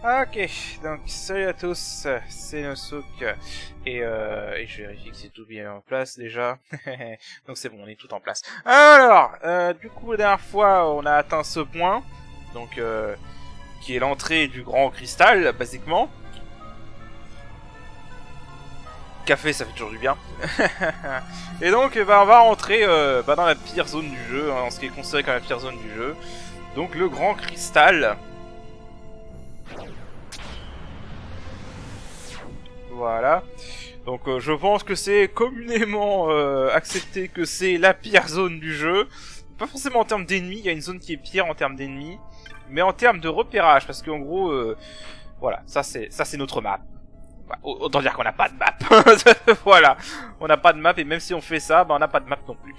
Ok, donc salut à tous, c'est Nosuk et je vérifie que c'est tout bien en place déjà. Donc c'est bon, on est tout en place. Alors, du coup la dernière fois on a atteint ce point, donc qui est l'entrée du grand cristal, basiquement. Café, ça fait toujours du bien. Et donc on va rentrer dans la pire zone du jeu, hein, ce qui est considéré comme la pire zone du jeu. Donc le grand cristal. Voilà. Donc je pense que c'est communément accepté que c'est la pire zone du jeu. Pas forcément en termes d'ennemis, il y a une zone qui est pire en termes d'ennemis, mais en termes de repérage, parce qu'en gros, voilà, ça c'est notre map. Autant dire qu'on n'a pas de map. Voilà, on n'a pas de map et même si on fait ça, on n'a pas de map non plus.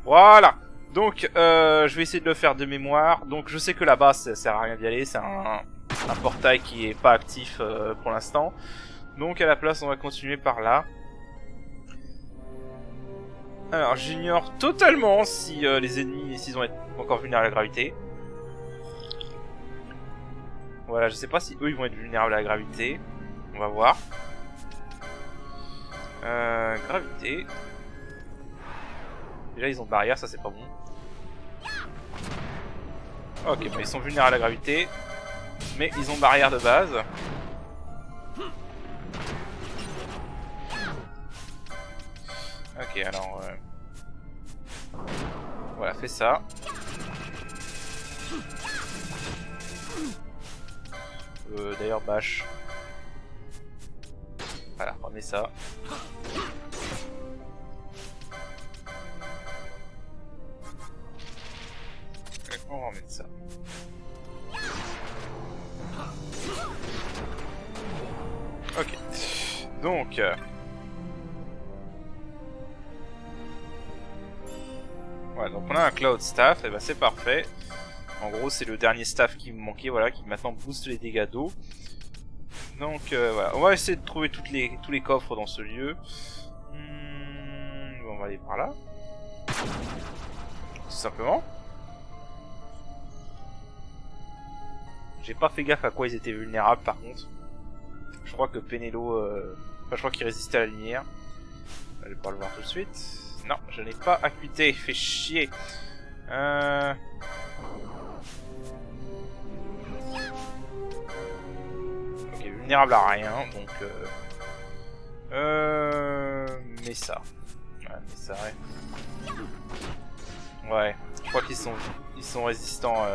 Voilà. Donc je vais essayer de le faire de mémoire. Donc je sais que là-bas ça sert à rien d'y aller, c'est un portail qui est pas actif pour l'instant. Donc à la place on va continuer par là. Alors j'ignore totalement si les ennemis s'ils vont être encore vulnérables à la gravité. Voilà, je sais pas si eux ils vont être vulnérables à la gravité. On va voir. Gravité. Déjà ils ont barrière, ça c'est pas bon. Ok, mais ils sont vulnérables à la gravité. Mais ils ont barrière de base. Ok, alors... voilà, fais ça. D'ailleurs, bâche. Voilà, remets ça. On va remettre ça. Ok. Donc... voilà, donc on a un Cloud Staff, et ben c'est parfait. En gros, c'est le dernier staff qui me manquait, voilà, qui maintenant booste les dégâts d'eau. Donc voilà, on va essayer de trouver tous les coffres dans ce lieu. On va aller par là. Tout simplement. J'ai pas fait gaffe à quoi ils étaient vulnérables par contre. Je crois que Penelo... enfin, je crois qu'il résistait à la lumière. Je vais pas le voir tout de suite. Non, je n'ai pas acuité, fait chier. Ok, vulnérable à rien, donc... mais ça. Ouais, mais ça, ouais, je crois qu'ils sont résistants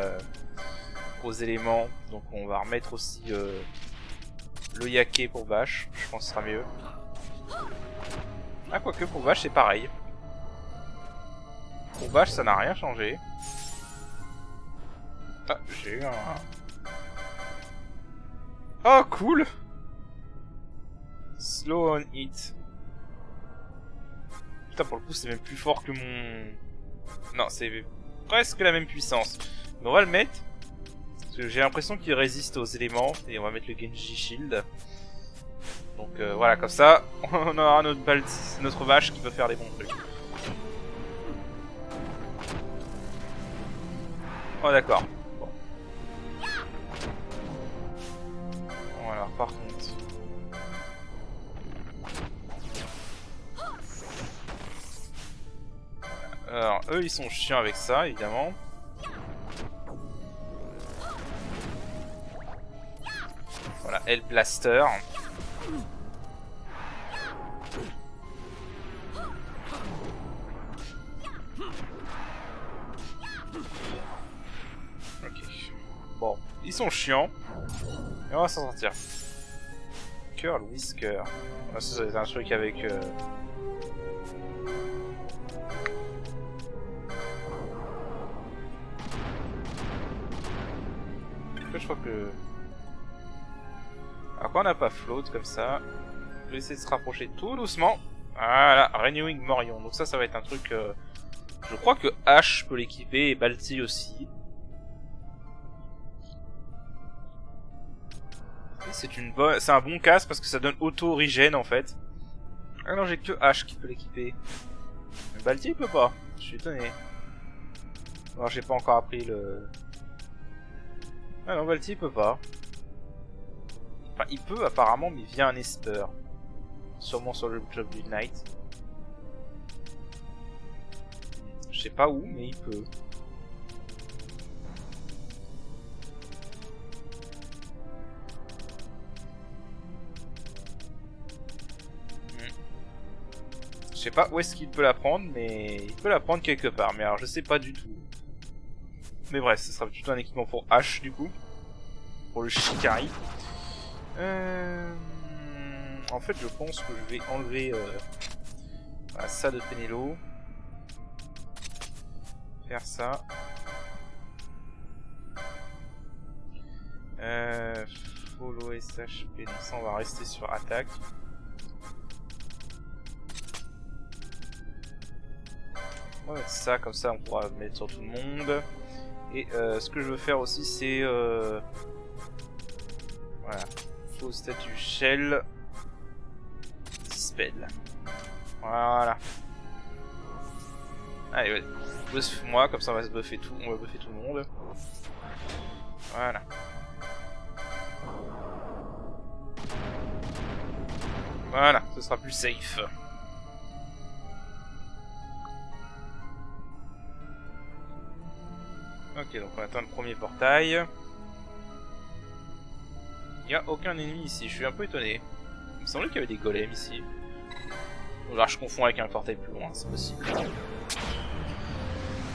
aux éléments, donc on va remettre aussi le yaké pour Bash, je pense que ce sera mieux. Ah, quoique pour Bash c'est pareil. Pour Bash ça n'a rien changé. Ah, j'ai eu un... oh, cool! Slow on hit. Putain, pour le coup c'est même plus fort que mon... non, c'est presque la même puissance. Mais on va le mettre. Parce que j'ai l'impression qu'il résiste aux éléments. Et on va mettre le Genji Shield. Donc voilà, comme ça, on aura notre vache qui peut faire des bons trucs. Oh d'accord. Bon. Bon alors par contre... alors eux ils sont chiants avec ça évidemment. Voilà, Hell Blaster. Ok. Bon, ils sont chiants. Et on va s'en sortir. Curl Whisker. Ah, ça c'est un truc avec... je crois que... alors quand on n'a pas float comme ça, je vais essayer de se rapprocher tout doucement. Voilà, Renewing Morion. Donc ça va être un truc... je crois que Ash peut l'équiper et Balti aussi. C'est un bon casse parce que ça donne auto-regen en fait. Ah non, j'ai que Ash qui peut l'équiper. Mais Balti il peut pas. Je suis étonné. Alors j'ai pas encore appris le... ah non, Balti il peut pas. Enfin, il peut apparemment, mais via un Esper. Sûrement sur le job du Knight. Je sais pas où, mais il peut. Je sais pas où est-ce qu'il peut la prendre, mais il peut la prendre quelque part. Mais alors, je sais pas du tout. Mais bref, ce sera plutôt un équipement pour H, du coup. Pour le Shikari. En fait, je pense que je vais enlever ça de Penelo. Faire ça. Follow SHP. Donc ça, on va rester sur attaque. On va mettre ça, comme ça, on pourra mettre sur tout le monde. Et ce que je veux faire aussi, c'est voilà, faux statut shell dispel. Voilà. Allez, ouais. Buff-moi, comme ça on va se buffer tout, on va buffer tout le monde. Voilà. Voilà, ce sera plus safe. Ok, donc on atteint le premier portail. Il n'y a aucun ennemi ici, je suis un peu étonné. Il me semblait qu'il y avait des golems ici. Ou alors je confonds avec un portail plus loin, c'est possible.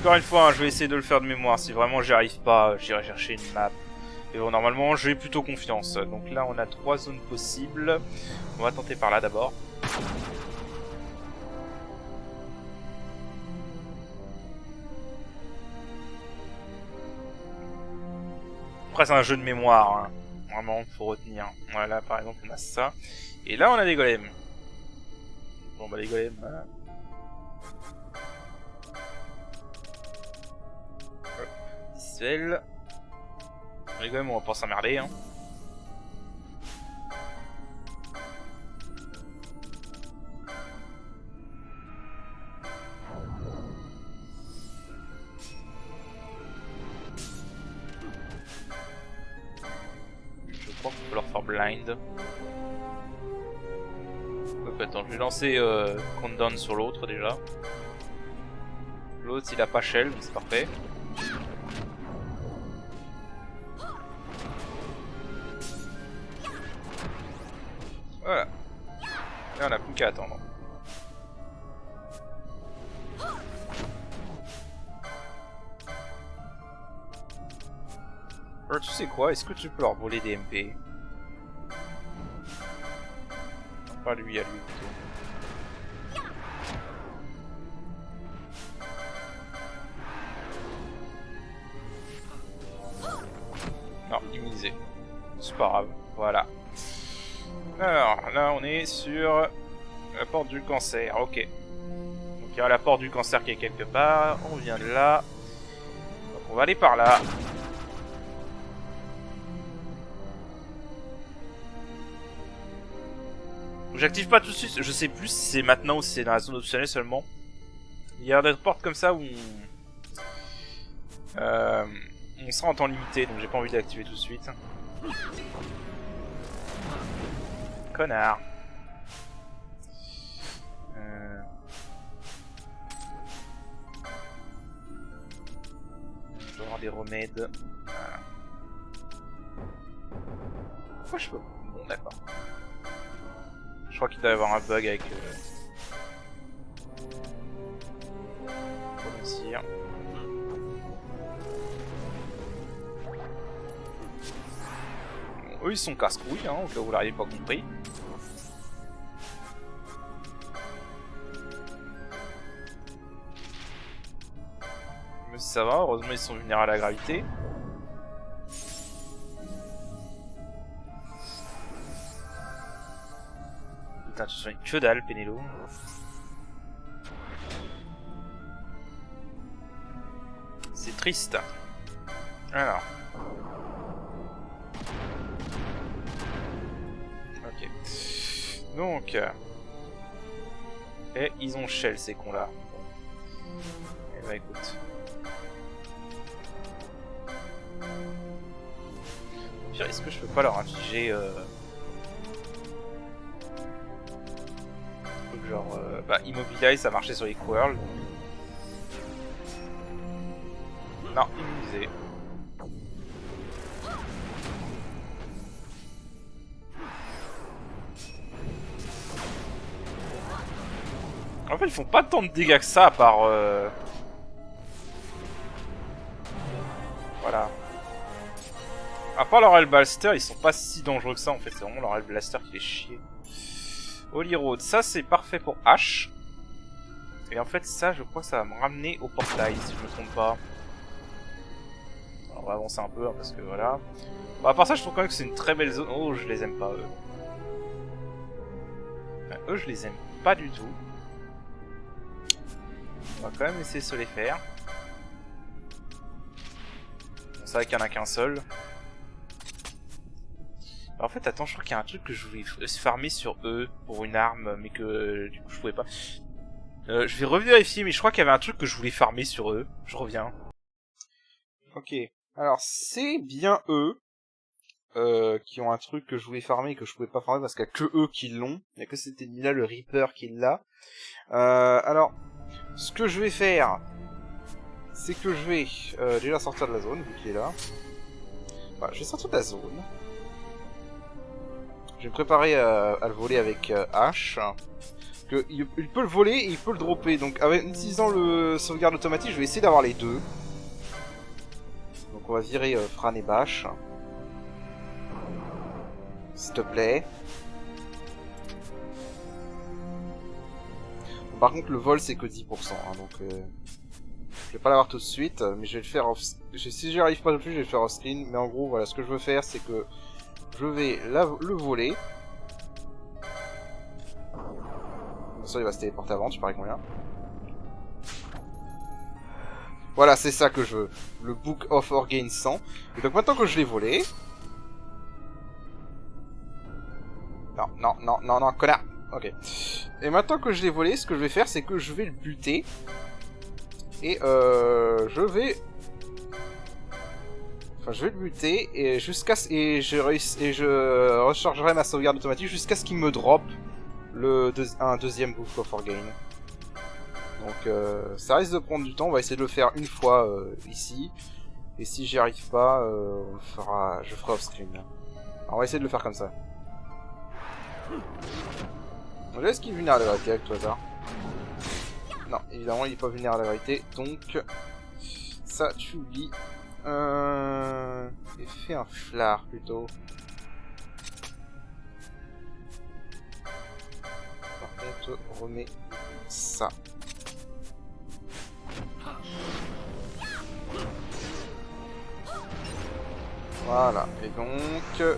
Encore une fois, hein, je vais essayer de le faire de mémoire. Si vraiment j'y arrive pas, j'irai chercher une map. Et bon, normalement, j'ai plutôt confiance. Donc là, on a 3 zones possibles. On va tenter par là d'abord. Après, c'est un jeu de mémoire. Hein. Vraiment, faut retenir. Voilà, par exemple, on a ça. Et là, on a des golems. Bon, bah, les golems. Voilà. Visuel. Les golems, on va pas s'emmerder. Hein. Je crois qu'on peut leur faire blind. Donc, attends, je vais lancer Countdown sur l'autre déjà. L'autre il a pas shell, donc c'est parfait. Voilà. Et on a plus qu'à attendre. Alors tu sais quoi, est-ce que tu peux leur voler des MP? Non, pas lui, à lui plutôt. Non, immunisé. C'est pas grave, voilà. Alors, là on est sur la porte du cancer, ok. Donc il y a la porte du cancer qui est quelque part, on vient de là. Donc on va aller par là. J'active pas tout de suite, je sais plus si c'est maintenant ou si c'est dans la zone optionnelle seulement. Il y a des portes comme ça où on sera en temps limité, donc j'ai pas envie d'activer tout de suite. Connard. Je dois avoir des remèdes. Voilà. Pourquoi je peux... Bon, d'accord. Je crois qu'il doit y avoir un bug avec le Eux ils sont casse-couilles, hein, au cas où vous l'auriez pas compris. Mais ça va, heureusement ils sont vulnérables à la gravité. Putain, tu soignes que dalle, Penelo. C'est triste. Alors. Ok. Donc. Et ils ont shell ces cons là. Eh bah écoute. Est-ce que je peux pas leur infliger Genre, bah, Immobilize, ça marchait sur les Quirls. Non, immunisé. En fait, ils font pas tant de dégâts que ça, à part... Voilà. À part leur Hellblaster, ils sont pas si dangereux que ça, en fait. C'est vraiment leur Hellblaster qui fait chier. Holy Road, ça c'est parfait pour H. Et en fait, ça, je crois que ça va me ramener au portail, si je me trompe pas. Alors, on va avancer un peu, hein, parce que voilà. Bon, à part ça, je trouve quand même que c'est une très belle zone. Oh, je les aime pas, eux. Enfin, eux, je les aime pas du tout. On va quand même essayer de se les faire. Bon, c'est vrai qu'il y en a qu'un seul. Alors, en fait, attends, je crois qu'il y a un truc que je voulais farmer sur eux pour une arme, mais que du coup je pouvais pas. Je vais revérifier, mais je crois qu'il y avait un truc que je voulais farmer sur eux. Je reviens. Ok. Alors, c'est bien eux qui ont un truc que je voulais farmer et que je pouvais pas farmer parce qu'il y a que eux qui l'ont. Il y a que cet ennemi-là, le Reaper, qui l'a. Alors, ce que je vais faire, c'est que je vais déjà sortir de la zone, vu qu'il est là. Voilà, je vais sortir de la zone. Je vais me préparer à le voler avec H. Il peut le voler et il peut le dropper. Donc, en utilisant le sauvegarde automatique, je vais essayer d'avoir les deux. Donc, on va virer Fran et Bash. S'il te plaît. Bon, par contre, le vol, c'est que 10%. Hein, donc, je vais pas l'avoir tout de suite. Mais je vais le faire off... Si j'y arrive pas tout de suite, je vais le faire off-screen. Mais en gros, voilà, ce que je veux faire, c'est que je vais le voler. Ça, il va se téléporter avant, tu paries combien? Voilà, c'est ça que je veux. Le Book of Orgain 100. Et donc maintenant que je l'ai volé... Non, non, non, non, non, connard. Ok. Et maintenant que je l'ai volé, ce que je vais faire, c'est que je vais le buter. Et je vais... Enfin, je vais le buter et jusqu'à ce... Et je rechargerai ma sauvegarde automatique jusqu'à ce qu'il me drop un deuxième Book of Orgain. Donc ça risque de prendre du temps, on va essayer de le faire une fois ici. Et si j'y arrive pas, je ferai off-screen. On va essayer de le faire comme ça. Est-ce qu'il est vulnérable à la gravité avec tout hasard? Non, évidemment il est pas vulnérable à la gravité, donc ça tu oublies. Et fais un flare plutôt. Par contre, remets ça. Voilà, et donc...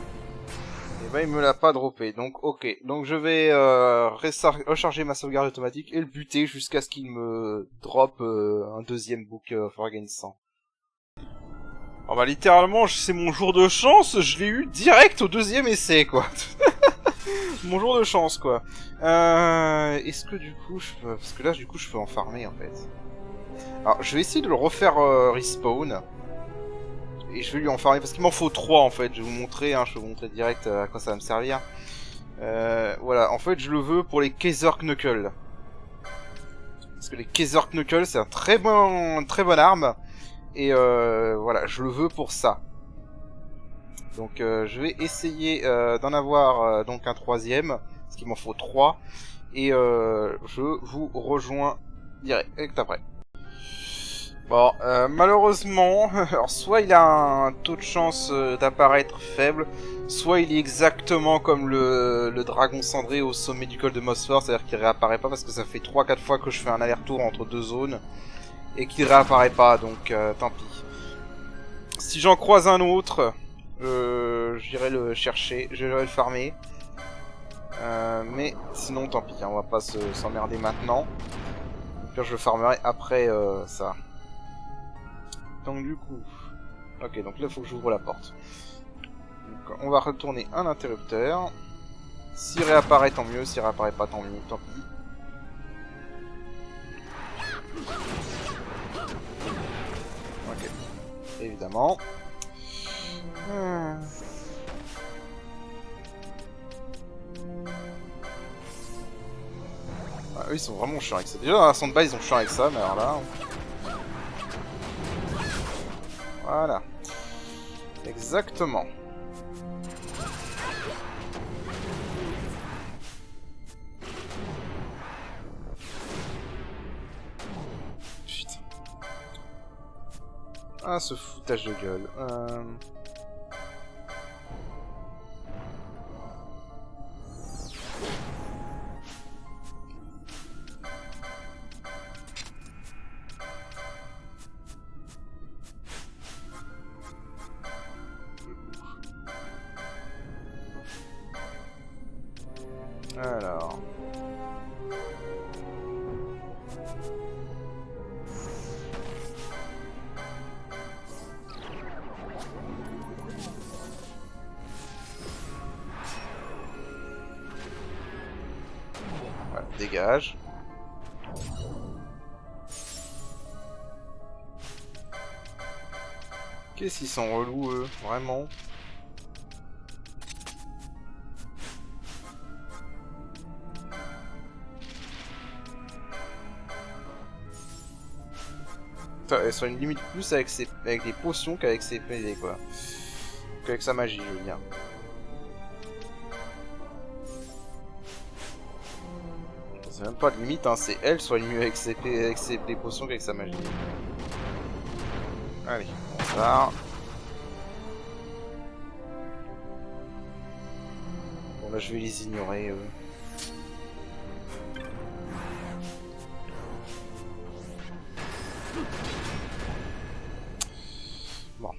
Et ben il me l'a pas droppé, donc ok. Donc je vais recharger ma sauvegarde automatique et le buter jusqu'à ce qu'il me drop un deuxième Book of Orgain 100. Oh bah littéralement, c'est mon jour de chance, je l'ai eu direct au deuxième essai quoi. Mon jour de chance quoi. Est-ce que du coup je peux... Parce que là du coup je peux en farmer en fait. Alors je vais essayer de le refaire respawn. Et je vais lui en farmer parce qu'il m'en faut 3 en fait. Je vais vous montrer, hein, je vais vous montrer direct à quoi ça va me servir. Voilà, en fait je le veux pour les Kaiser Knuckle. Parce que les Kaiser Knuckle c'est un très bonne arme. Et voilà, je le veux pour ça. Donc je vais essayer d'en avoir donc un troisième. Parce qu'il m'en faut 3. Et je vous rejoins direct après. Bon, malheureusement, alors soit il a un taux de chance d'apparaître faible, soit il est exactement comme le dragon cendré au sommet du col de Mosphore, c'est-à-dire qu'il réapparaît pas parce que ça fait 3-4 fois que je fais un aller-retour entre deux zones et qu'il réapparaît pas, donc tant pis. Si j'en croise un autre, j'irai le chercher, j'irai le farmer. Mais sinon tant pis, hein, on va pas s'emmerder maintenant. Au pire je le farmerai après ça. Donc du coup... Ok, donc là il faut que j'ouvre la porte. Donc, on va retourner un interrupteur. S'il réapparaît tant mieux, s'il réapparaît pas tant mieux, tant pis. Ok, évidemment. Eux ils sont vraiment chiants avec ça. Déjà dans la son de base ils sont chiants avec ça, mais alors là... Voilà. Exactement. Putain. Ah ce foutage de gueule. Alors... Voilà, dégage. Qu'est-ce qu'ils sont relous eux, vraiment. Elles sont une limite plus avec des potions qu'avec ses PD quoi. Qu'avec sa magie, je veux dire. C'est même pas de limite, hein, c'est elle soit mieux avec ses potions qu'avec sa magie. Allez, on part. Bon là je vais les ignorer eux. Bon.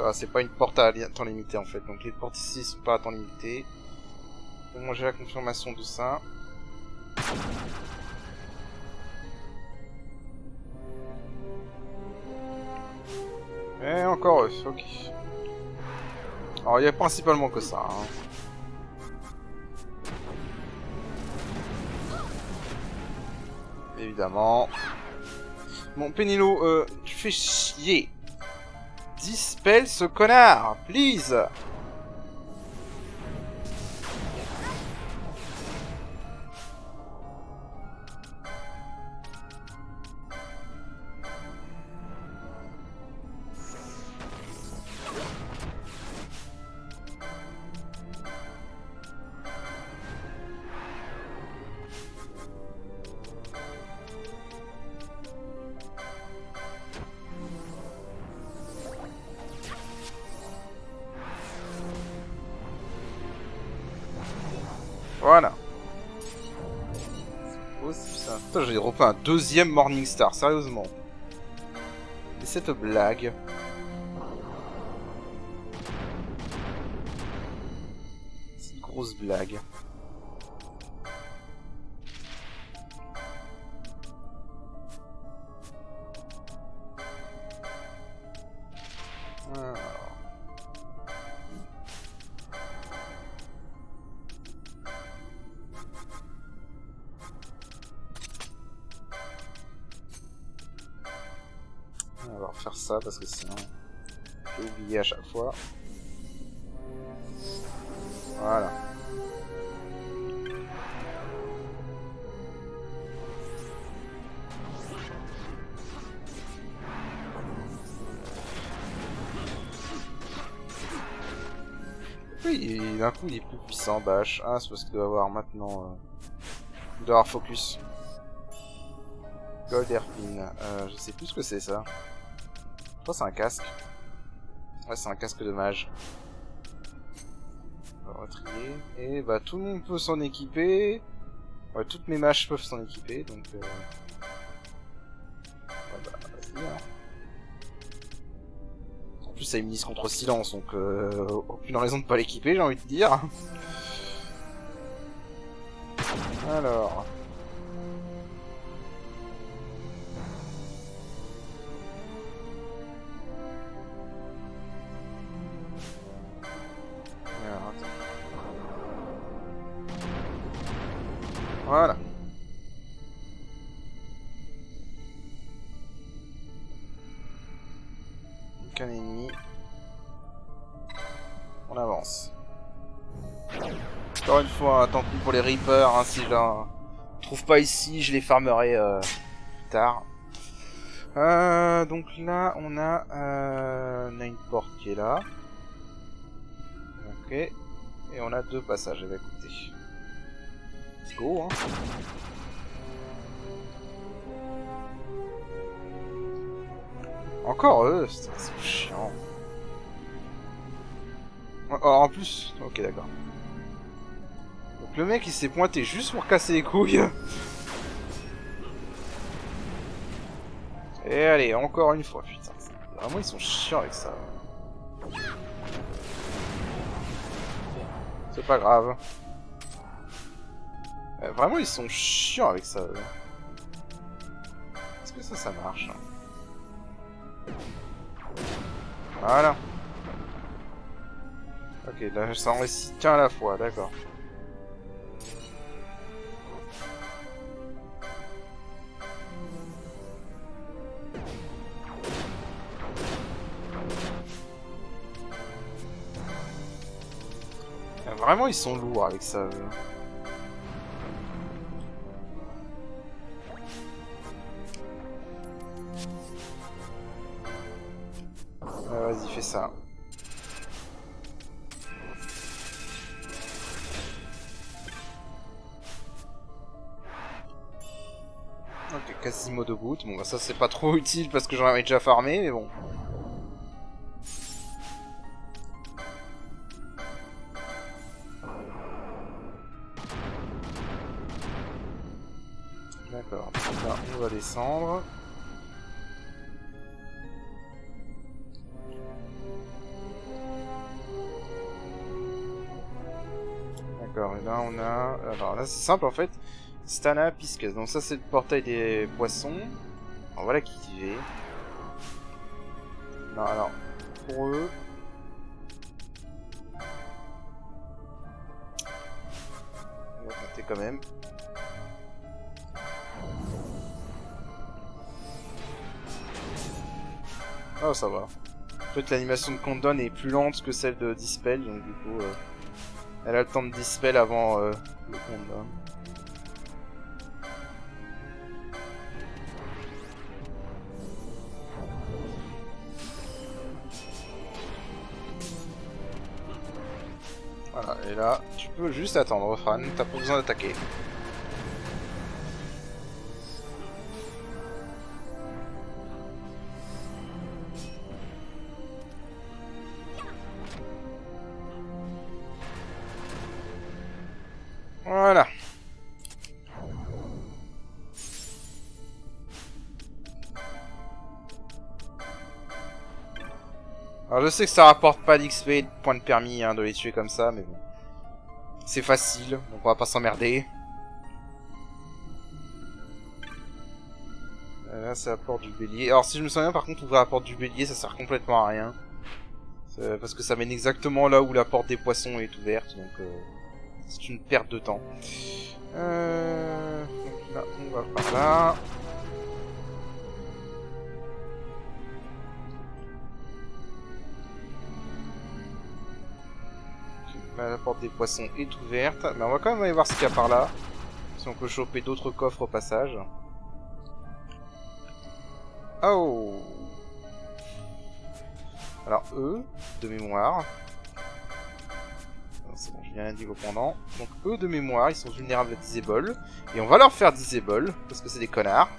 Ah, c'est pas une porte à temps limité en fait, donc les portes ici sont pas à temps limité. Moi j'ai la confirmation de ça. Et encore eux, ok. Alors il y a principalement que ça. Hein. Évidemment. Bon Penilo, tu fais chier. Dispel ce connard, please. Voilà. Oh, putain, j'ai refait un deuxième Morningstar, sérieusement. Et cette blague. C'est une grosse blague. Alors. On va refaire ça parce que sinon j'ai oublié à chaque fois. Voilà. Oui, d'un coup il est plus puissant, Bash. Ah, c'est parce qu'il doit avoir maintenant... il doit avoir focus. Gold Airpin. Je sais plus ce que c'est ça. Je crois que c'est un casque. Ouais, c'est un casque de mage. On va retrier. Et bah tout le monde peut s'en équiper. Ouais, toutes mes mages peuvent s'en équiper, donc... Ouais, bah, vas-y, hein. En plus, ça immunise contre silence, donc aucune raison de pas l'équiper, j'ai envie de dire. Alors... Voilà. On avance. Encore une fois, tant pis pour les Reapers, hein, si je la trouve pas ici, je les farmerai plus tard. Donc là, on a une porte qui est là. Ok. Et on a 2 passages à écouter. Let's go, hein. Encore eux, c'est chiant. Oh, en plus, ok d'accord. Donc le mec il s'est pointé juste pour casser les couilles. Et allez, encore une fois, putain. Vraiment ils sont chiants avec ça. C'est pas grave. Vraiment ils sont chiants avec ça. Est-ce que ça marche? Voilà. Ok, là ça en récite qu'un à la fois, d'accord. Vraiment ils sont lourds avec ça. Vas-y, fais ça. Ok, Quasimodo boot. Bon, bah ça c'est pas trop utile parce que j'en avais déjà farmé, mais bon. D'accord, là on va descendre. D'accord, et là on a... Alors là c'est simple en fait. Stana Pisces. Donc ça c'est le portail des poissons. Alors voilà qui y est. Non alors, pour eux... On va tenter quand même. Oh ça va. En fait l'animation de Countdown est plus lente que celle de Dispel, donc du coup elle a le temps de Dispel avant le Countdown. Voilà, et là tu peux juste attendre Fran, t'as pas besoin d'attaquer. Voilà. Alors je sais que ça rapporte pas d'XP et de points de permis hein, de les tuer comme ça, mais bon. C'est facile, donc on va pas s'emmerder. Là c'est la porte du bélier. Alors si je me souviens par contre ouvrir la porte du bélier ça sert complètement à rien. Parce que ça mène exactement là où la porte des poissons est ouverte, donc c'est une perte de temps. Donc là on va par là. Là, la porte des poissons est ouverte. Mais on va quand même aller voir ce qu'il y a par là. Si on peut choper d'autres coffres au passage. Oh! Alors eux, de mémoire... C'est bon, j'ai bien l'indigo pendant. Donc eux, de mémoire, ils sont vulnérables à Disable. Et on va leur faire Disable, parce que c'est des connards.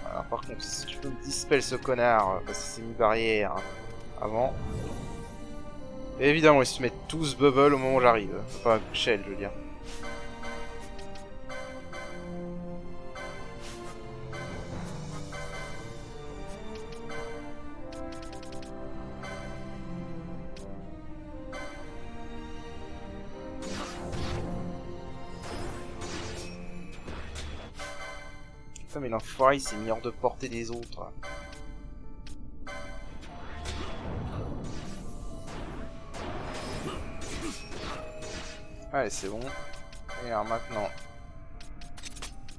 Alors par contre, si tu peux me dispel ce connard, parce que c'est mis barrière avant... Et évidemment, ils se mettent tous bubble au moment où j'arrive. Enfin, shell, je veux dire. Putain, mais l'enfoiré, il s'est mis hors de portée des autres. Allez, c'est bon. Et alors maintenant,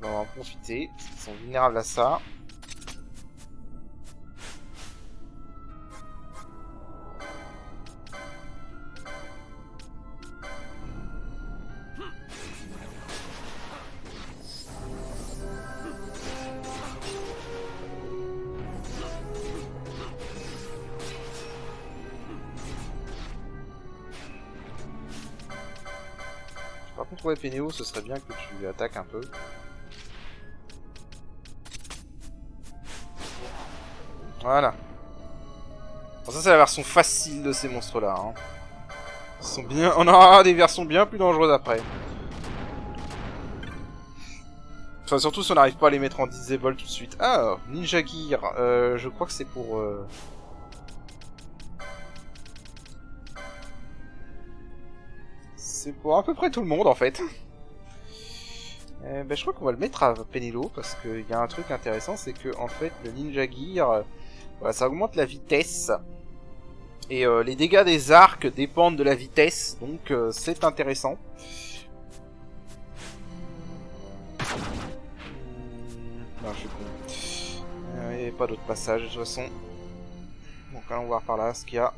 on va en profiter. Ils sont vulnérables à ça. contre, ouais, Pénéo, ce serait bien que tu attaques un peu. Voilà. Bon, ça, c'est la version facile de ces monstres-là. Hein. Ils sont bien... On aura des versions bien plus dangereuses après. Enfin, surtout si on n'arrive pas à les mettre en disable tout de suite. Ah, Ninja Gear. Je crois que c'est pour... C'est pour à peu près tout le monde, en fait. Ben, je crois qu'on va le mettre à Penelo, parce qu'il y a un truc intéressant, c'est que, en fait, le Ninja Gear... voilà, ça augmente la vitesse. Et les dégâts des arcs dépendent de la vitesse, donc c'est intéressant. Non, je suis con. Il n'y avait pas d'autre passage de toute façon. Donc allons voir par là ce qu'il y a.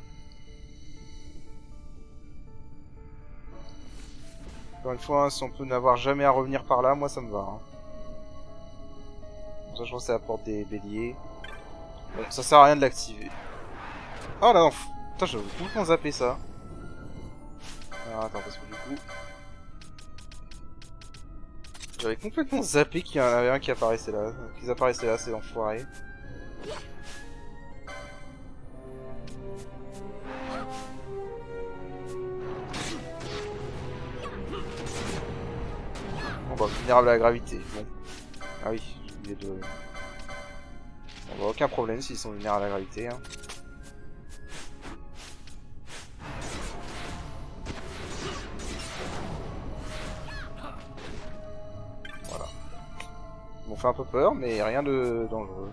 Encore une fois, hein, si on peut n'avoir jamais à revenir par là, moi ça me va. Hein. Bon, ça je pense que c'est la porte des béliers. Bon, ça sert à rien de l'activer. Oh là non. Putain, j'avais complètement zappé ça. Alors attends, parce que du coup... J'avais complètement zappé qu'il y en avait un qui apparaissait là. Qu'ils apparaissaient là, c'est l'enfoiré. Bon bah, vulnérable à la gravité. Bon. Ah oui, j'ai oublié de... Bon bah, aucun problème s'ils sont vulnérables à la gravité. Hein. Ils m'ont fait un peu peur, mais rien de dangereux.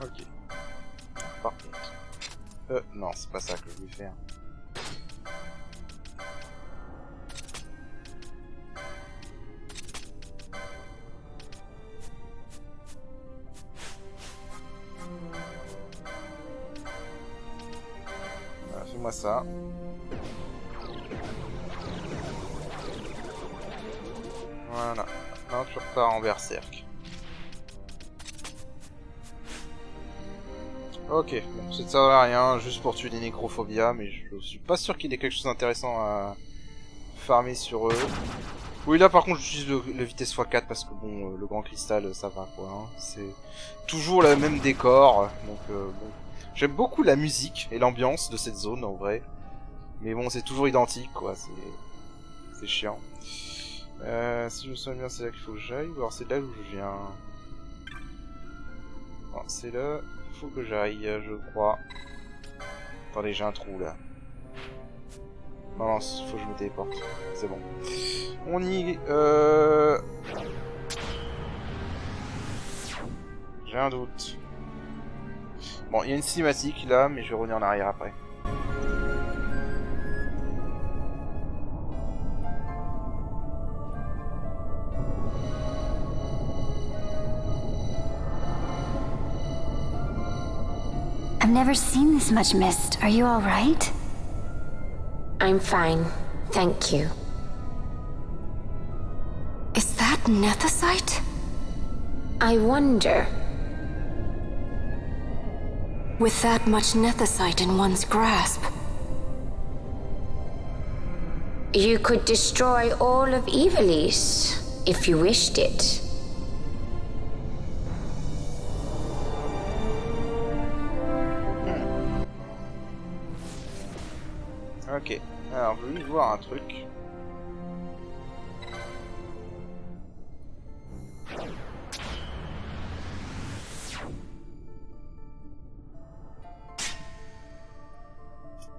Ok. Par contre... non, c'est pas ça que je voulais faire. Voilà, fais-moi ça. Voilà. Non, tu repars en berserk. Ok, bon, ça ne sert à rien, juste pour tuer des nécrophobias, mais je suis pas sûr qu'il y ait quelque chose d'intéressant à farmer sur eux. Oui, là par contre j'utilise le vitesse x4 parce que bon, le grand cristal ça va quoi. Hein. C'est toujours le même décor, donc bon. J'aime beaucoup la musique et l'ambiance de cette zone en vrai. Mais bon, c'est toujours identique quoi, c'est chiant. Si je me souviens bien, c'est là qu'il faut que j'aille, ou alors c'est là où je viens. Bon, c'est là, il faut que j'aille, je crois. Attendez, j'ai un trou là. Non, non, faut que je me téléporte. C'est bon. On y... J'ai un doute. Bon, il y a une cinématique là, mais je vais revenir en arrière après. I've never seen this much mist. Are you all right? I'm fine, thank you. Is that nethicite? I wonder... With that much nethicite in one's grasp. You could destroy all of Ivalice, if you wished it. Ok, alors je vais voir un truc.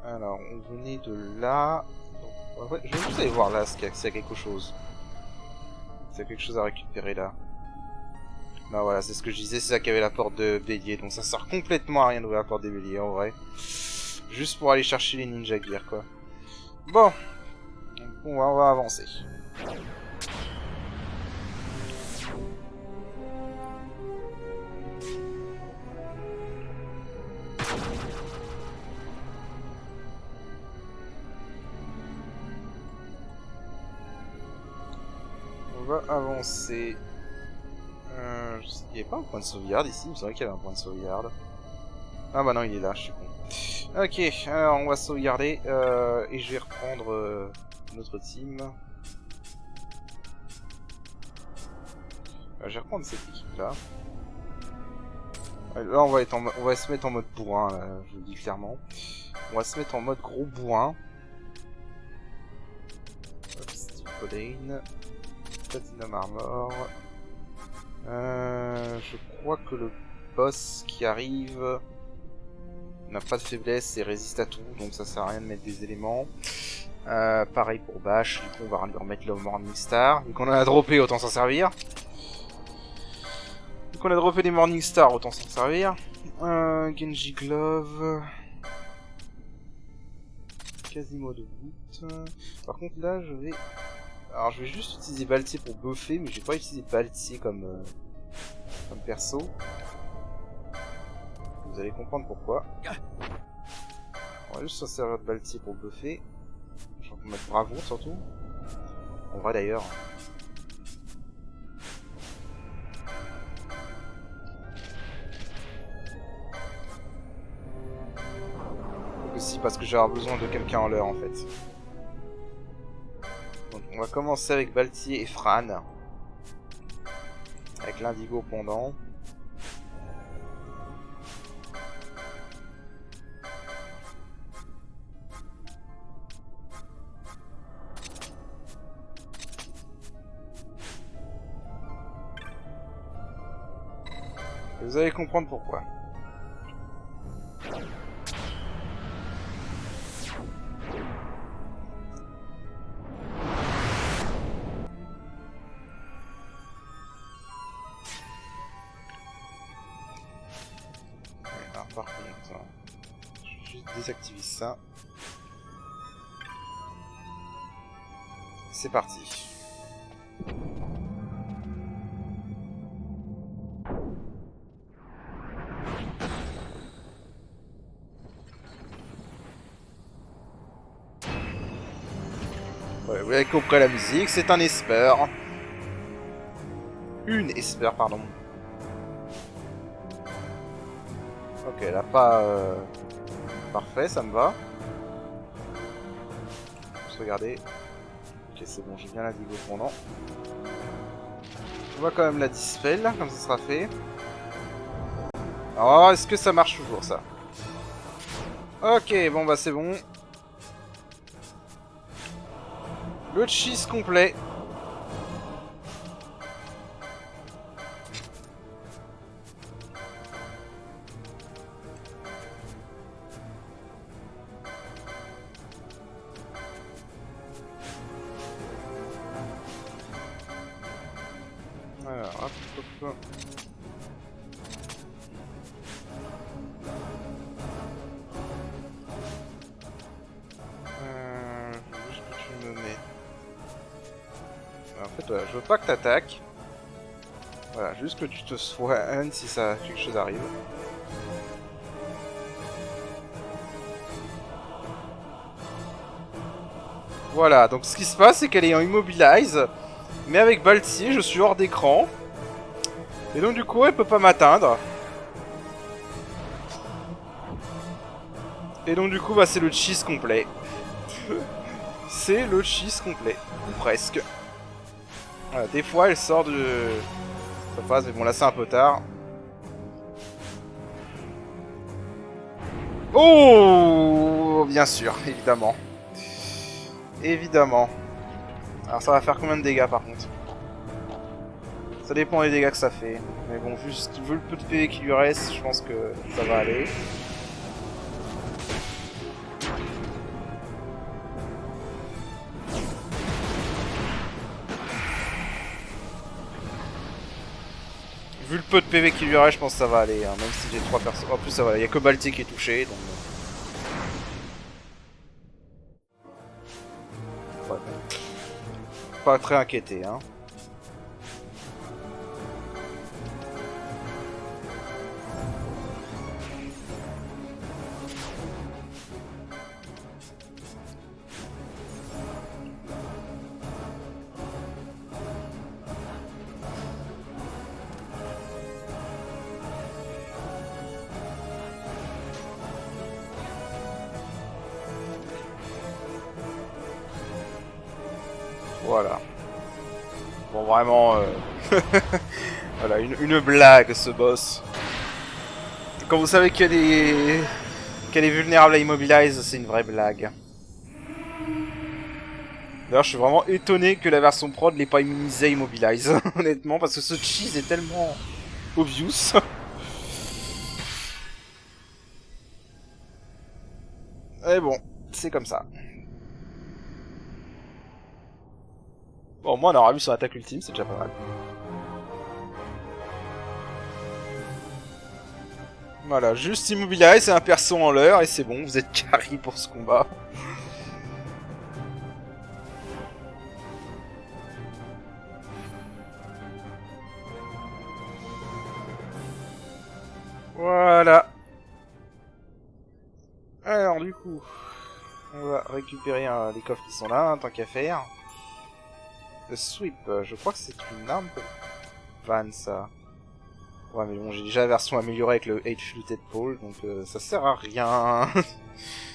Alors, on venait de là. Donc, ouais, je vais juste aller voir là s'il y a quelque chose. S'il y a quelque chose à récupérer là. Bah voilà, c'est ce que je disais, c'est ça qui avait la porte de bélier. Donc ça sert complètement à rien d'ouvrir la porte des béliers en vrai. Juste pour aller chercher les ninja gear quoi. Bon. Donc, on va avancer. On va avancer. Il n'y avait pas un point de sauvegarde ici, il me semblait qu'il y avait un point de sauvegarde. Ah bah non, il est là, je suis con. Ok, alors on va sauvegarder et je vais reprendre notre team. Je vais reprendre cette équipe là. Là on va se mettre en mode bourrin, là, je vous le dis clairement. On va se mettre en mode gros bourrin. Hop, Steve Bodine. Platinum Armor. Je crois que le boss qui arrive n'a pas de faiblesse et résiste à tout, donc ça sert à rien de mettre des éléments. Pareil pour Bash, du coup on va lui remettre le Morningstar. Vu qu'on en a droppé, autant s'en servir. Vu qu'on a droppé des Morningstar, autant s'en servir. Genji Glove. Quasimodo Boot. Par contre là je vais... Alors je vais juste utiliser Baltier pour buffer, mais je vais pas utiliser Baltier comme perso. Vous allez comprendre pourquoi. On va juste s'en servir de Baltier pour buffer. Je vais mettre Bravo surtout. On va d'ailleurs. Aussi parce que j'aurai besoin de quelqu'un en l'heure en fait. Donc on va commencer avec Baltier et Fran. Avec l'Indigo pendant. Et vous allez comprendre pourquoi. Alors, par contre, je vais juste désactiver ça. C'est parti. Ouais, vous avez compris la musique, c'est un Esper. Une Esper, pardon. Ok, elle a pas... Parfait, ça me va. Juste regarder. Ok, c'est bon, j'ai bien la digo pendant. On va quand même la dispel, comme ça sera fait. Alors, est-ce que ça marche toujours, ça? Ok, bon, bah c'est bon. Le cheese complet. Alors, hop, hop, hop. Juste que tu me mets. En fait, voilà, je veux pas que t'attaques. Voilà, juste que tu te soignes si ça quelque chose arrive. Voilà, donc ce qui se passe, c'est qu'elle est en immobilise. Mais avec Baltier, je suis hors d'écran. Et donc du coup, elle peut pas m'atteindre. Et donc du coup, bah, c'est le cheese complet. C'est le cheese complet. Ou presque. Voilà, des fois, elle sort de sa phase, mais bon, là, c'est un peu tard. Oh, bien sûr, évidemment. Évidemment. Alors, ça va faire combien de dégâts, par contre? Ça dépend des dégâts que ça fait. Mais bon, vu le peu de PV qui lui reste, je pense que ça va aller. Vu le peu de PV qui lui reste, je pense que ça va aller, hein, même si j'ai 3 personnes. En plus, ça va, il n'y a que Balti qui est touché, donc... Ouais, bon. Pas très inquiété, hein. Voilà. Bon, vraiment... voilà, une blague, ce boss. Quand vous savez qu'elle est vulnérable à Immobilize, c'est une vraie blague. D'ailleurs, je suis vraiment étonné que la version prod l'ait pas immunisé Immobilize, honnêtement, parce que ce cheese est tellement obvious. Et bon, c'est comme ça. Bon, au moins on aura vu son attaque ultime, c'est déjà pas mal. Voilà, juste Immobilize, c'est un perso en l'heure, et c'est bon, vous êtes carry pour ce combat. Voilà. Alors du coup, on va récupérer les coffres qui sont là, tant qu'à faire. Le sweep, je crois que c'est une arme pour Van, ça. Ouais, mais bon, j'ai déjà la version améliorée avec le H-Fluted Pole, donc ça sert à rien.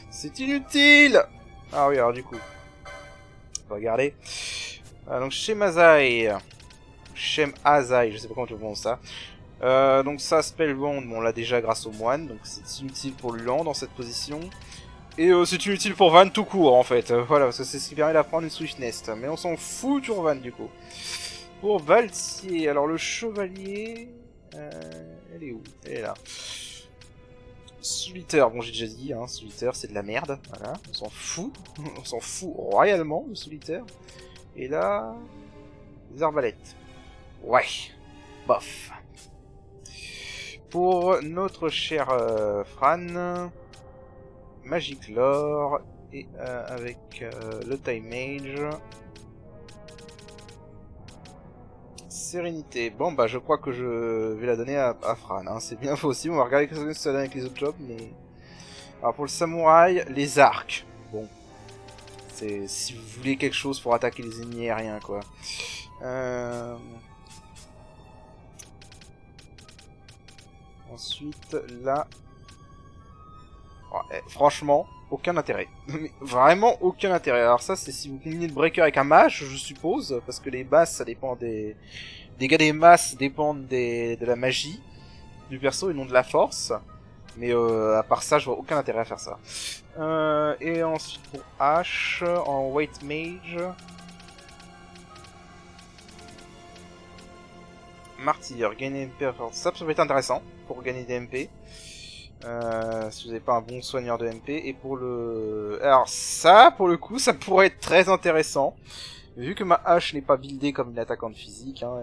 C'est inutile. Ah oui, alors du coup, on va regarder. Donc Shem Azai, je sais pas comment tu prononces ça. Donc ça, Spellbound, bon, on l'a déjà grâce au moine, donc c'est inutile pour Lulan dans cette position. Et c'est inutile pour Van tout court, en fait. Voilà, parce que c'est ce qui permet d'apprendre une Swiftness. Mais on s'en fout sur Van, du coup. Pour Valtier, alors le chevalier... elle est où? Elle est là. Solitaire, bon j'ai déjà dit, hein, Solitaire c'est de la merde, voilà, on s'en fout. On s'en fout royalement, le Solitaire. Et là... les arbalètes. Ouais, bof. Pour notre cher Fran, Magic Lore, et avec le Time Mage, Sérénité. Bon bah je crois que je vais la donner à Fran, hein. C'est bien fait aussi, on va regarder ce que ça donne avec les autres jobs, mais... Alors pour le samouraï, les arcs. Bon, c'est si vous voulez quelque chose pour attaquer les ennemis aériens, quoi. Ensuite, là... Ouais, franchement, aucun intérêt. Mais vraiment aucun intérêt. Alors ça, c'est si vous combinez le breaker avec un mage, je suppose, parce que les masses, ça dépend des... Les dégâts des masses dépendent de la magie du perso et non de la force. Mais à part ça, je vois aucun intérêt à faire ça. Et ensuite pour H, en White Mage... Martyr, gagner MP, ça peut être intéressant pour gagner des MP. Si vous n'avez pas un bon soigneur de MP. Et pour le... Alors ça, pour le coup, ça pourrait être très intéressant. Vu que ma hache n'est pas buildée comme une attaquante physique. Hein,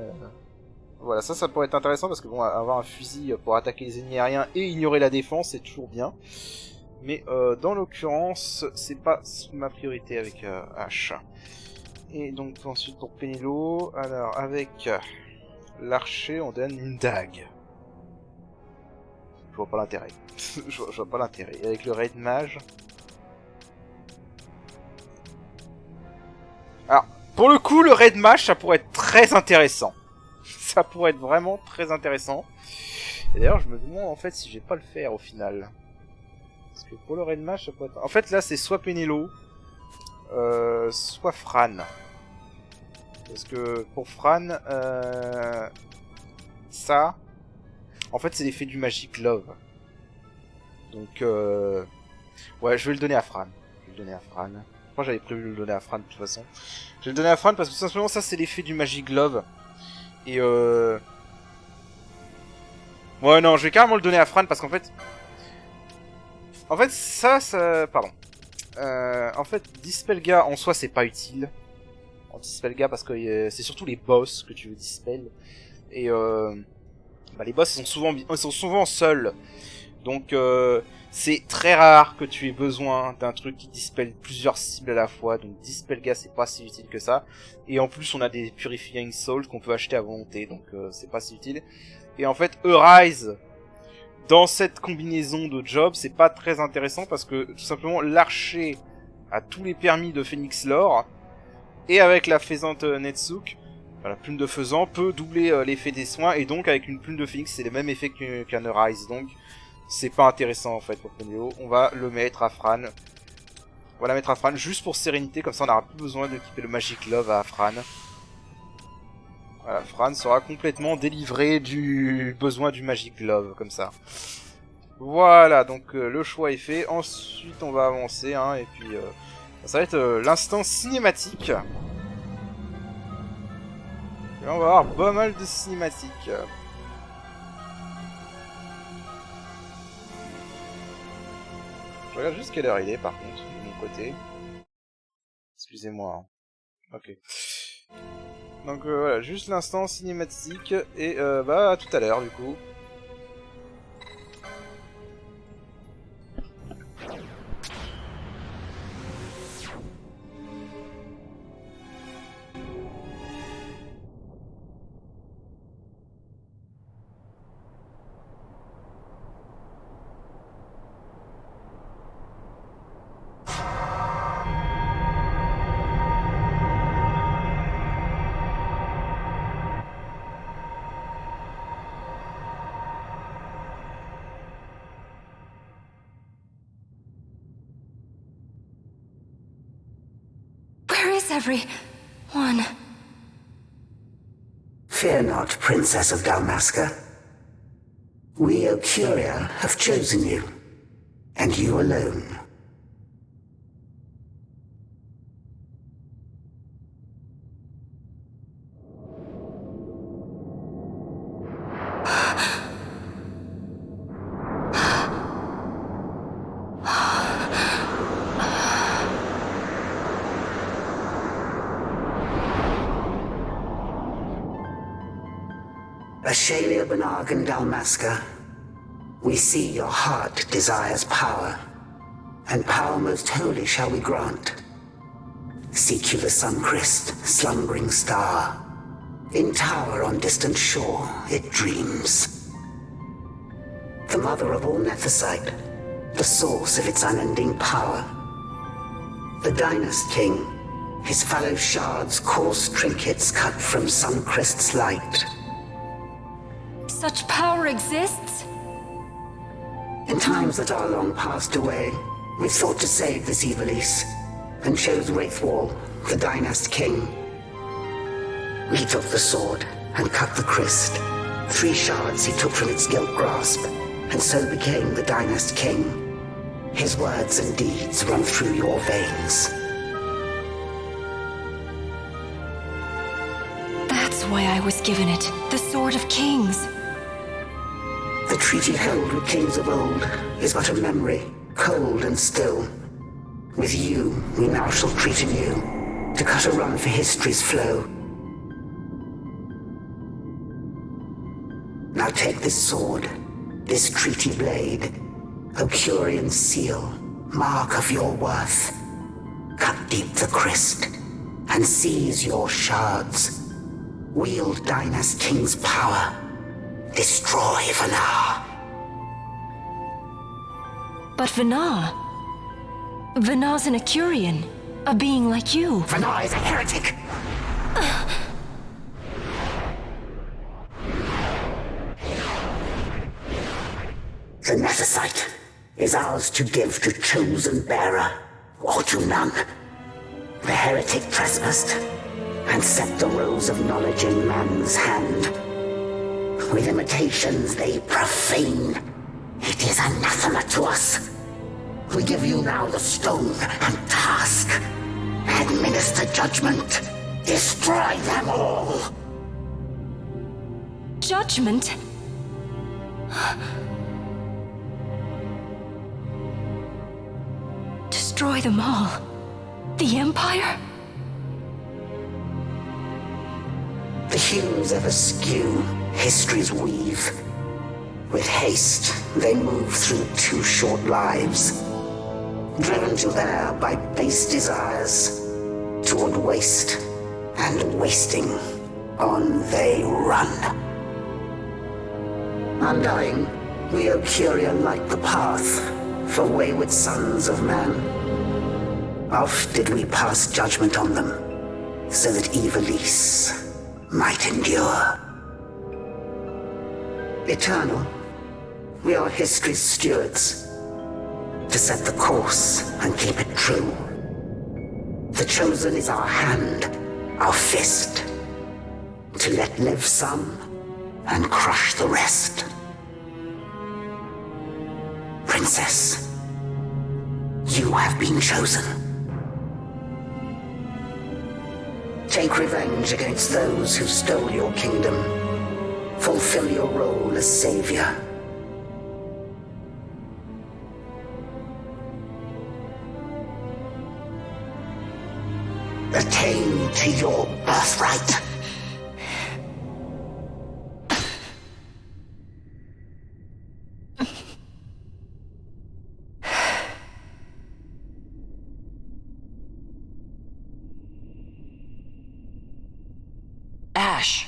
voilà, ça pourrait être intéressant parce que bon, avoir un fusil pour attaquer les ennemis aériens et ignorer la défense, c'est toujours bien. Mais dans l'occurrence, c'est pas ma priorité avec H. Et donc ensuite pour Penelo, alors avec... l'archer, on donne une dague. Je vois pas l'intérêt. je vois pas l'intérêt. Et avec le raid mage... Alors, pour le coup, le raid mage, ça pourrait être très intéressant. Ça pourrait être vraiment très intéressant. Et d'ailleurs, je me demande en fait si je vais pas le faire au final. Parce que pour le raid mage, ça pourrait être... En fait, là, c'est soit Penelo, soit Fran. Parce que pour Fran, ça, en fait, c'est l'effet du Magic Love. Donc, ouais, je vais le donner à Fran. Je vais le donner à Fran. Moi, j'avais prévu de le donner à Fran de toute façon. Je vais le donner à Fran parce que tout simplement, ça, c'est l'effet du Magic Love. Et ouais, non, je vais carrément le donner à Fran parce qu'en fait... ça... Pardon. En fait, Dispelga, en soi, c'est pas utile. Dispelga parce que c'est surtout les boss que tu veux dispel et bah, les boss ils sont souvent seuls, donc c'est très rare que tu aies besoin d'un truc qui dispel plusieurs cibles à la fois, donc Dispelga c'est pas si utile que ça, et en plus on a des Purifying Souls qu'on peut acheter à volonté, donc c'est pas si utile. Et en fait Arise dans cette combinaison de jobs c'est pas très intéressant parce que tout simplement l'archer a tous les permis de Phoenix Lore. Et avec la faisante Netsuke, la plume de faisant peut doubler l'effet des soins, et donc avec une plume de Phoenix, c'est le même effet qu'un Arise, donc c'est pas intéressant en fait pour Penelo. On va le mettre à Fran. On va la mettre à Fran, juste pour sérénité, comme ça on n'aura plus besoin d'équiper le Magic Love à Fran. Voilà, Fran sera complètement délivré du besoin du Magic Love, comme ça. Voilà, donc le choix est fait. Ensuite, on va avancer, hein, et puis ça va être l'instant cinématique. Et on va avoir pas mal de cinématiques. Je regarde juste quelle heure il est, par contre, de mon côté. Excusez-moi. Hein. Ok. Donc voilà, juste l'instant cinématique, et bah à tout à l'heure, du coup. Where is everyone? Fear not, Princess of Dalmasca. We, Ocuria, have chosen you, and you alone. Ashalia Banag and Dalmasca, we see your heart desires power, and power most holy shall we grant. Seek you the Suncrist, slumbering star. In tower on distant shore, it dreams. The mother of all Nephesite, the source of its unending power. The Dynast King, his fallow shards coarse trinkets cut from Suncrist's light. Such power exists? In times that are long passed away, we sought to save this Ivalice, and chose Wraithwall, the Dynast King. We took the sword and cut the Christ. 3 shards he took from its gilt grasp, and so became the Dynast King. His words and deeds run through your veins. That's why I was given it. The Sword of Kings. The treaty held with kings of old is but a memory, cold and still. With you, we now shall treat anew, to cut a run for history's flow. Now take this sword, this treaty blade, Ocurian seal, mark of your worth. Cut deep the Christ, and seize your shards. Wield Dynast King's power. Destroy Vanar. But Vanar... Vanar's an Ocurian. A being like you. Vanar is a heretic! The Nephesite is ours to give to chosen bearer, or to none. The heretic trespassed, and set the rose of knowledge in man's hand. With imitations they profane. It is anathema to us. We give you now the stone and task. Administer judgment. Destroy them all. Judgment? Destroy them all? The Empire? The hues ever skew history's weave. With haste, they move through 2 short lives. Driven to there by base desires. Toward waste, and wasting, on they run. Undying, we Ocuria light the path for wayward sons of man. Oft did we pass judgment on them, so that Ivalice might endure. Eternal, we are history's stewards, to set the course and keep it true. The Chosen is our hand, our fist. To let live some and crush the rest. Princess, you have been chosen. Take revenge against those who stole your kingdom. Fulfill your role as savior. Attain to your birthright. Ash!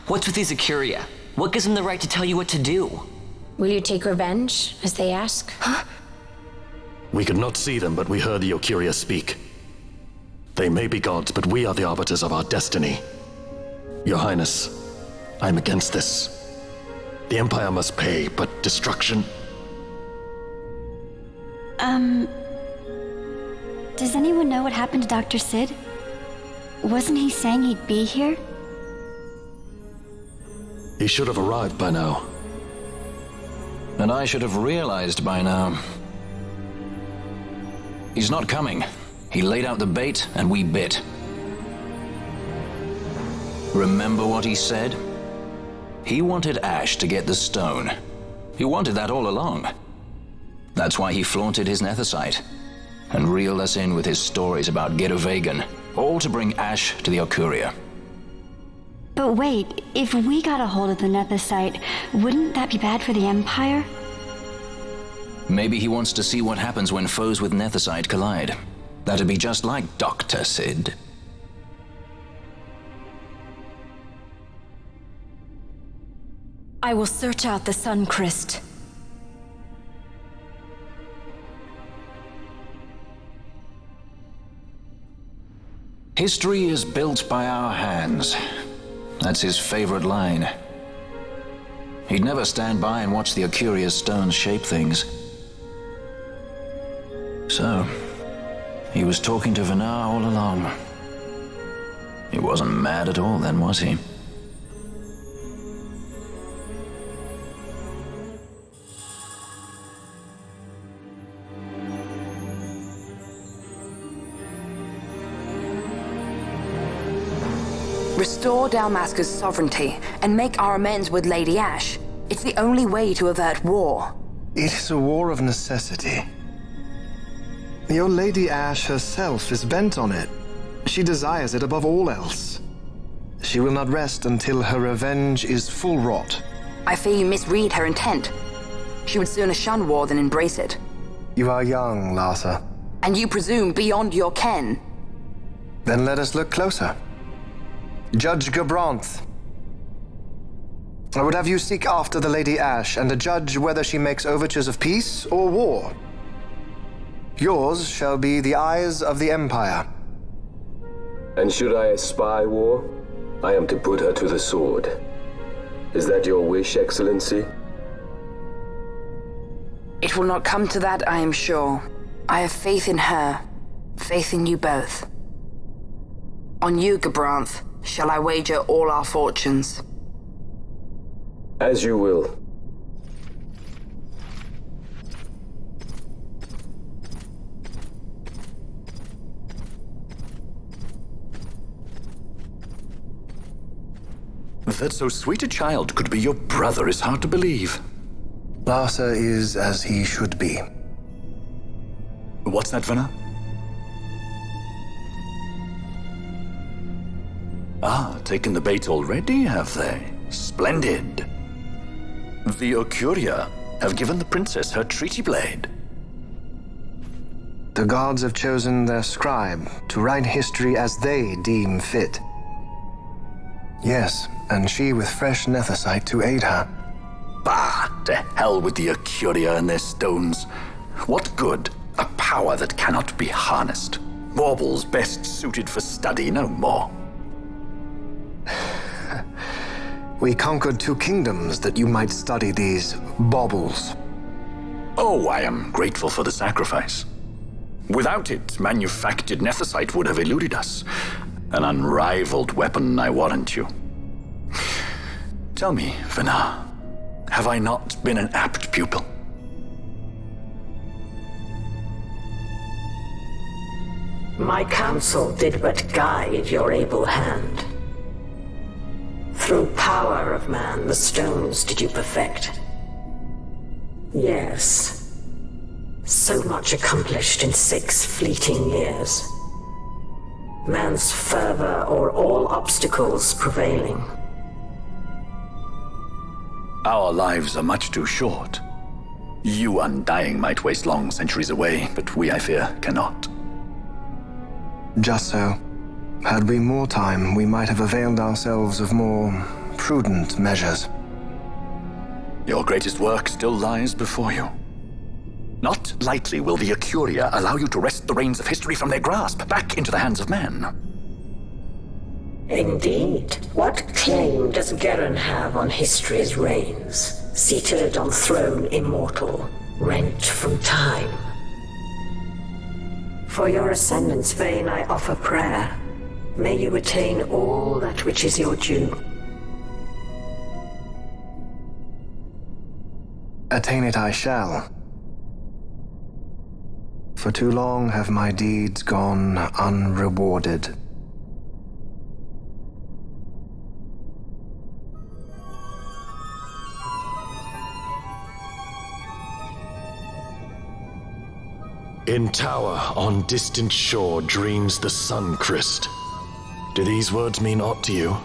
What's with these Acuria? What gives them the right to tell you what to do? Will you take revenge, as they ask? We could not see them, but we heard the Ocuria speak. They may be gods, but we are the arbiters of our destiny. Your Highness, I'm against this. The Empire must pay, but destruction? Does anyone know what happened to Dr. Sid? Wasn't he saying he'd be here? He should have arrived by now. And I should have realized by now. He's not coming. He laid out the bait, and we bit. Remember what he said? He wanted Ash to get the stone. He wanted that all along. That's why he flaunted his nethicite, and reeled us in with his stories about Gedovagan, all to bring Ash to the Ocuria. But wait, if we got a hold of the nethicite, wouldn't that be bad for the Empire? Maybe he wants to see what happens when foes with nethicite collide. That'd be just like Dr. Sid. I will search out the Suncrest. History is built by our hands. That's his favorite line. He'd never stand by and watch the Ocuria's stones shape things. So, he was talking to Venar all along. He wasn't mad at all then, was he? Restore Dalmasca's sovereignty and make our amends with Lady Ash. It's the only way to avert war. It is a war of necessity. Your Lady Ash herself is bent on it. She desires it above all else. She will not rest until her revenge is full wrought. I fear you misread her intent. She would sooner shun war than embrace it. You are young, Larsa. And you presume beyond your ken. Then let us look closer. Judge Gabranth. I would have you seek after the Lady Ash and judge whether she makes overtures of peace or war. Yours shall be the eyes of the Empire. And should I espy war, I am to put her to the sword. Is that your wish, Excellency? It will not come to that, I am sure. I have faith in her, faith in you both. On you, Gabranth, shall I wager all our fortunes? As you will. That so sweet a child could be your brother is hard to believe. Larsa is as he should be. What's that, Venar? Ah, taken the bait already, have they? Splendid. The Ocuria have given the princess her treaty blade. The gods have chosen their scribe to write history as they deem fit. Yes, and she with fresh nethicite to aid her. Bah! To hell with the Ocuria and their stones. What good? A power that cannot be harnessed. Baubles best suited for study, no more. We conquered 2 kingdoms that you might study these baubles. Oh, know I am grateful for the sacrifice. Without it, manufactured Nethicite would have eluded us. An unrivaled weapon, I warrant you. Tell me, Vena, have I not been an apt pupil? My counsel did but guide your able hand. Through power of man, the stones did you perfect. Yes. So much accomplished in 6 fleeting years. Man's fervor o'er all obstacles prevailing. Our lives are much too short. You undying might waste long centuries away, but we, I fear, cannot. Just so. Had we more time, we might have availed ourselves of more prudent measures. Your greatest work still lies before you. Not lightly will the Acuria allow you to wrest the reins of history from their grasp, back into the hands of men. Indeed. What claim does Garen have on history's reins? Seated on throne immortal, rent from time. For your ascendant's vein I offer prayer. May you attain all that which is your due. Attain it I shall. For too long have my deeds gone unrewarded. In tower on distant shore dreams the sun Christ. Do these words mean aught to you?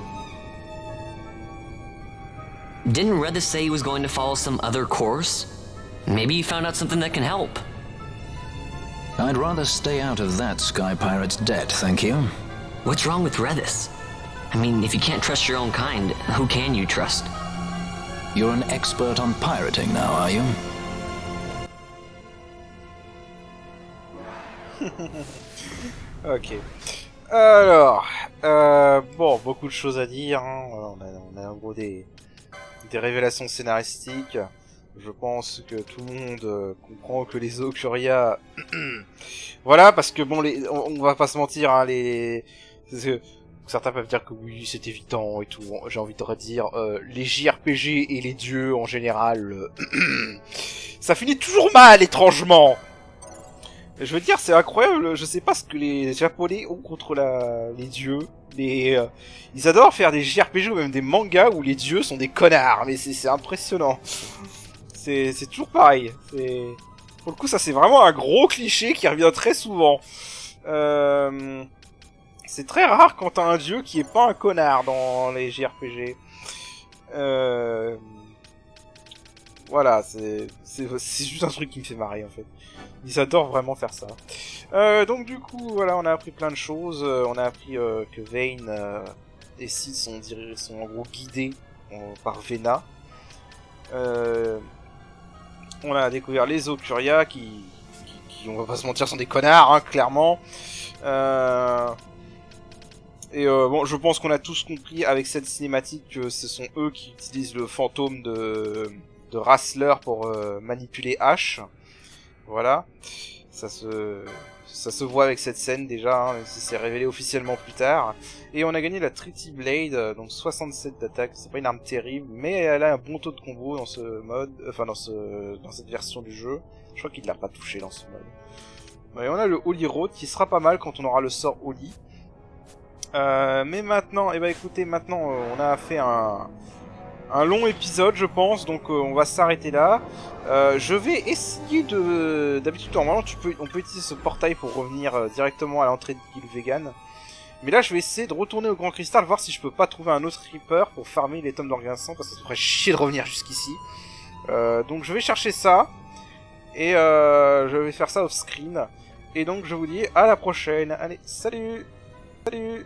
Didn't Redis say he was going to follow some other course? Maybe he found out something that can help. I'd rather stay out of that Sky Pirate's debt, thank you. What's wrong with Redis? I mean, if you can't trust your own kind, who can you trust? You're an expert on pirating now, are you? Ok. Alors, bon, beaucoup de choses à dire. Hein. On a en gros des révélations scénaristiques. Je pense que tout le monde comprend que les Ocuria... voilà, parce que bon, on va pas se mentir, hein, certains peuvent dire que oui, c'est évident et tout. J'ai envie de dire, les JRPG et les dieux en général, ça finit toujours mal, étrangement. Je veux dire, c'est incroyable, je sais pas ce que les Japonais ont contre les dieux, mais ils adorent faire des JRPG ou même des mangas où les dieux sont des connards, mais c'est impressionnant. C'est toujours pareil. Pour le coup, ça c'est vraiment un gros cliché qui revient très souvent. C'est très rare quand t'as un dieu qui est pas un connard dans les JRPG. Voilà, c'est juste un truc qui me fait marrer en fait. Ils adorent vraiment faire ça. Donc du coup, voilà, on a appris plein de choses. On a appris que Vayne et Cid sont en gros guidés par Vena. On a découvert les Ocuria qui, on va pas se mentir, sont des connards, hein, clairement. Bon, je pense qu'on a tous compris avec cette cinématique que ce sont eux qui utilisent le fantôme de Rassler pour manipuler Ash. Voilà, ça se voit avec cette scène déjà, hein, même si c'est révélé officiellement plus tard. Et on a gagné la Trinity Blade, donc 67 d'attaque, c'est pas une arme terrible, mais elle a un bon taux de combo dans ce mode, enfin dans cette version du jeu. Je crois qu'il l'a pas touché dans ce mode. Et on a le Holy Road qui sera pas mal quand on aura le sort Holy. Mais maintenant, écoutez, maintenant on a fait un long épisode, je pense, donc on va s'arrêter là. Je vais essayer d'habitude, normalement, on peut utiliser ce portail pour revenir directement à l'entrée de l'île Vegan. Mais là, je vais essayer de retourner au Grand Cristal, voir si je peux pas trouver un autre Reaper pour farmer les tomes d'Orgasant, parce que ça ferait chier de revenir jusqu'ici. Donc je vais chercher ça, et je vais faire ça off-screen. Et donc je vous dis à la prochaine. Allez, salut! Salut!